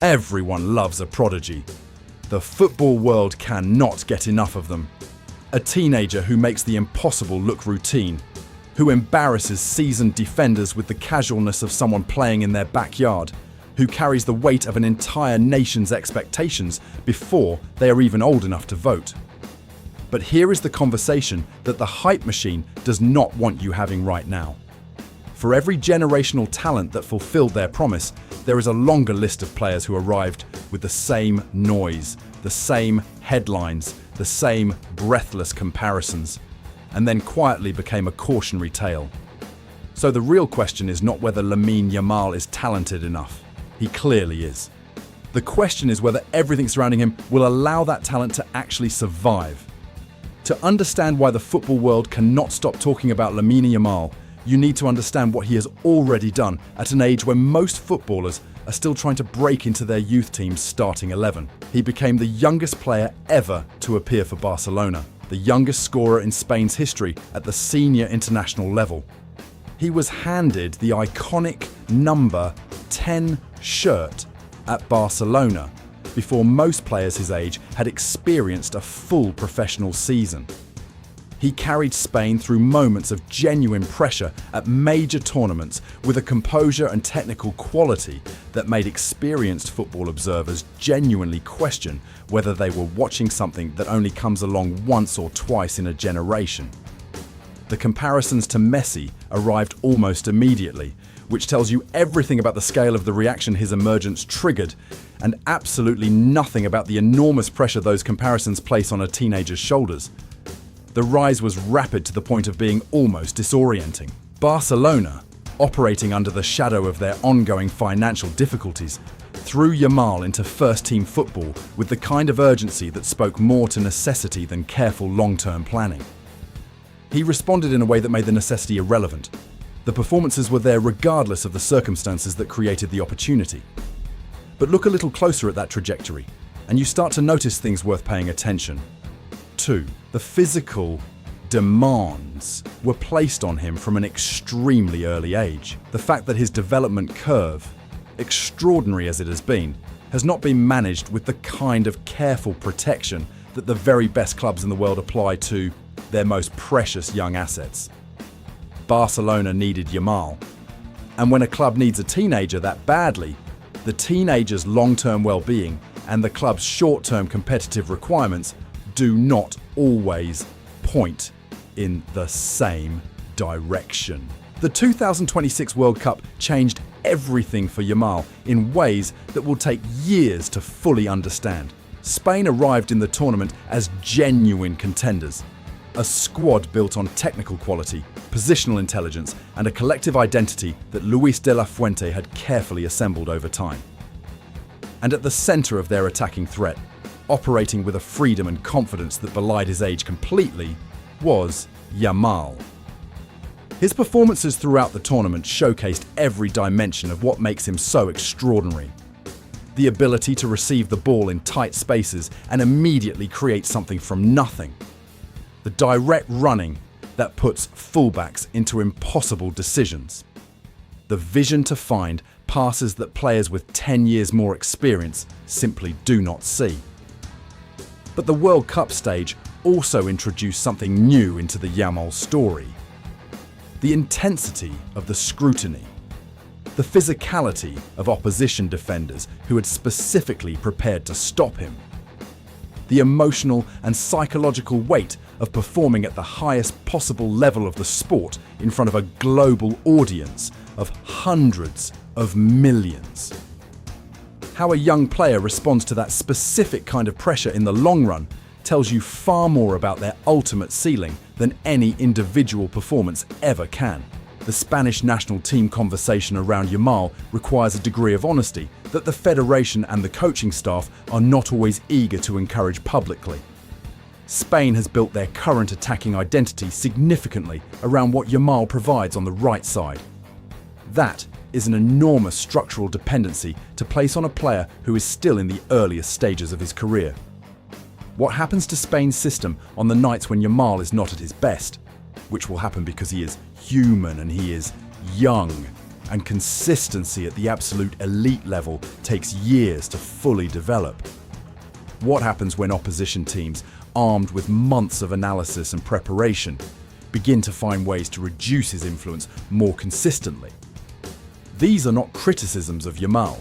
Everyone loves a prodigy. The football world cannot get enough of them. A teenager who makes the impossible look routine, who embarrasses seasoned defenders with the casualness of someone playing in their backyard, who carries the weight of an entire nation's expectations before they are even old enough to vote. But here is the conversation that the hype machine does not want you having right now. For every generational talent that fulfilled their promise, there is a longer list of players who arrived with the same noise, the same headlines, the same breathless comparisons, and then quietly became a cautionary tale. So the real question is not whether Lamine Yamal is talented enough. He clearly is. The question is whether everything surrounding him will allow that talent to actually survive. To understand why the football world cannot stop talking about Lamine Yamal, you need to understand what he has already done at an age when most footballers are still trying to break into their youth team's starting 11. He became the youngest player ever to appear for Barcelona, the youngest scorer in Spain's history at the senior international level. He was handed the iconic number 10 shirt at Barcelona before most players his age had experienced a full professional season. He carried Spain through moments of genuine pressure at major tournaments with a composure and technical quality that made experienced football observers genuinely question whether they were watching something that only comes along once or twice in a generation. The comparisons to Messi arrived almost immediately, which tells you everything about the scale of the reaction his emergence triggered, and absolutely nothing about the enormous pressure those comparisons place on a teenager's shoulders. The rise was rapid to the point of being almost disorienting. Barcelona, operating under the shadow of their ongoing financial difficulties, threw Yamal into first-team football with the kind of urgency that spoke more to necessity than careful long-term planning. He responded in a way that made the necessity irrelevant. The performances were there regardless of the circumstances that created the opportunity. But look a little closer at that trajectory, and you start to notice things worth paying attention. 2. The physical demands were placed on him from an extremely early age. The fact that his development curve, extraordinary as it has not been managed with the kind of careful protection that the very best clubs in the world apply to their most precious young assets. Barcelona needed Yamal, and when a club needs a teenager that badly, the teenager's long-term well-being and the club's short-term competitive requirements do not always point in the same direction. The 2026 World Cup changed everything for Yamal in ways that will take years to fully understand. Spain arrived in the tournament as genuine contenders, a squad built on technical quality, positional intelligence, and a collective identity that Luis de la Fuente had carefully assembled over time. And at the center of their attacking threat, operating with a freedom and confidence that belied his age completely, was Yamal. His performances throughout the tournament showcased every dimension of what makes him so extraordinary. The ability to receive the ball in tight spaces and immediately create something from nothing. The direct running that puts fullbacks into impossible decisions. The vision to find passes that players with 10 years more experience simply do not see. But the World Cup stage also introduced something new into the Yamal story. The intensity of the scrutiny. The physicality of opposition defenders who had specifically prepared to stop him. The emotional and psychological weight of performing at the highest possible level of the sport in front of a global audience of hundreds of millions. How a young player responds to that specific kind of pressure in the long run tells you far more about their ultimate ceiling than any individual performance ever can. The Spanish national team conversation around Yamal requires a degree of honesty that the federation and the coaching staff are not always eager to encourage publicly. Spain has built their current attacking identity significantly around what Yamal provides on the right side. That is an enormous structural dependency to place on a player who is still in the earliest stages of his career. What happens to Spain's system on the nights when Yamal is not at his best, which will happen because he is human and he is young, and consistency at the absolute elite level takes years to fully develop. What happens when opposition teams, armed with months of analysis and preparation, begin to find ways to reduce his influence more consistently? These are not criticisms of Yamal.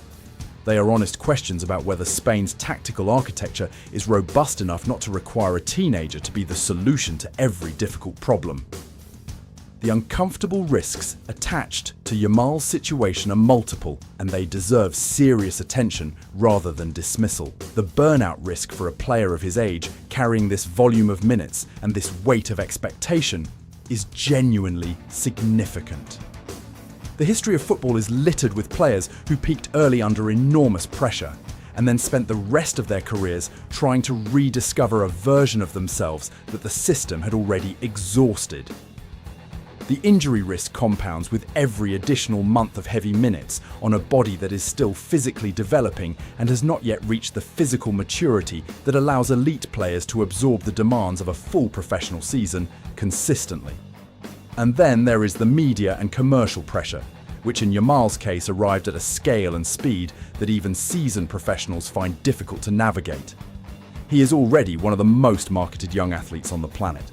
They are honest questions about whether Spain's tactical architecture is robust enough not to require a teenager to be the solution to every difficult problem. The uncomfortable risks attached to Yamal's situation are multiple, and they deserve serious attention rather than dismissal. The burnout risk for a player of his age carrying this volume of minutes and this weight of expectation is genuinely significant. The history of football is littered with players who peaked early under enormous pressure and then spent the rest of their careers trying to rediscover a version of themselves that the system had already exhausted. The injury risk compounds with every additional month of heavy minutes on a body that is still physically developing and has not yet reached the physical maturity that allows elite players to absorb the demands of a full professional season consistently. And then there is the media and commercial pressure, which in Yamal's case arrived at a scale and speed that even seasoned professionals find difficult to navigate. He is already one of the most marketed young athletes on the planet.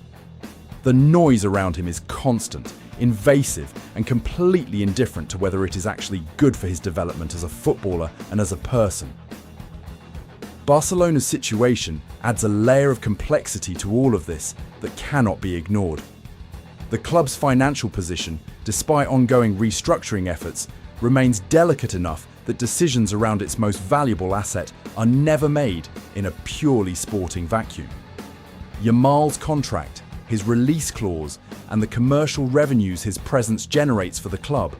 The noise around him is constant, invasive, and completely indifferent to whether it is actually good for his development as a footballer and as a person. Barcelona's situation adds a layer of complexity to all of this that cannot be ignored. The club's financial position, despite ongoing restructuring efforts, remains delicate enough that decisions around its most valuable asset are never made in a purely sporting vacuum. Yamal's contract, his release clause, and the commercial revenues his presence generates for the club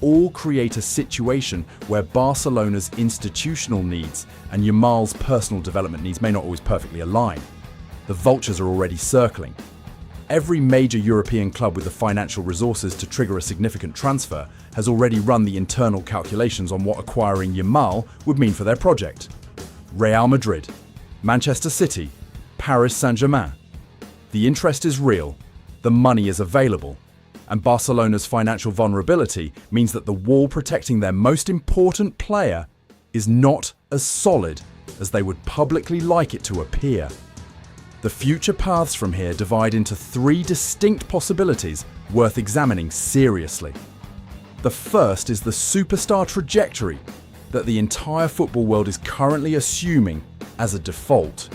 all create a situation where Barcelona's institutional needs and Yamal's personal development needs may not always perfectly align. The vultures are already circling. Every major European club with the financial resources to trigger a significant transfer has already run the internal calculations on what acquiring Yamal would mean for their project. Real Madrid, Manchester City, Paris Saint-Germain. The interest is real, the money is available, and Barcelona's financial vulnerability means that the wall protecting their most important player is not as solid as they would publicly like it to appear. The future paths from here divide into three distinct possibilities worth examining seriously. The first is the superstar trajectory that the entire football world is currently assuming as a default.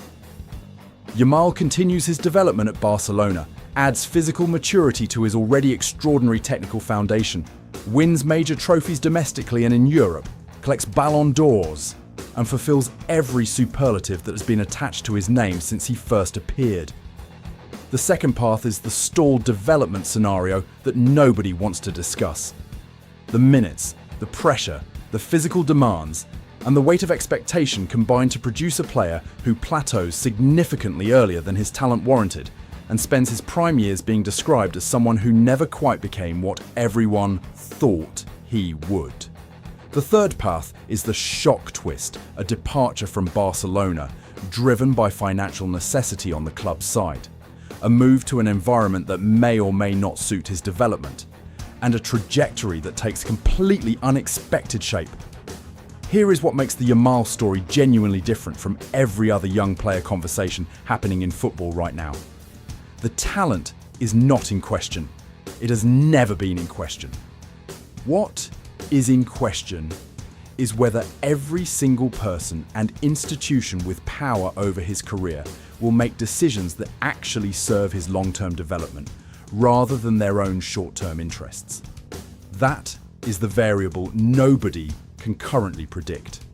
Yamal continues his development at Barcelona, adds physical maturity to his already extraordinary technical foundation, wins major trophies domestically and in Europe, collects Ballon d'Ors, and fulfills every superlative that has been attached to his name since he first appeared. The second path is the stalled development scenario that nobody wants to discuss. The minutes, the pressure, the physical demands, and the weight of expectation combine to produce a player who plateaus significantly earlier than his talent warranted and spends his prime years being described as someone who never quite became what everyone thought he would. The third path is the shock twist, a departure from Barcelona, driven by financial necessity on the club's side, a move to an environment that may or may not suit his development, and a trajectory that takes completely unexpected shape. Here is what makes the Yamal story genuinely different from every other young player conversation happening in football right now. The talent is not in question. It has never been in question. What is in question is whether every single person and institution with power over his career will make decisions that actually serve his long-term development, rather than their own short-term interests. That is the variable nobody can currently predict.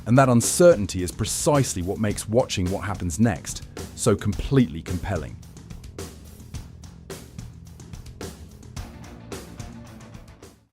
And that uncertainty is precisely what makes watching what happens next so completely compelling.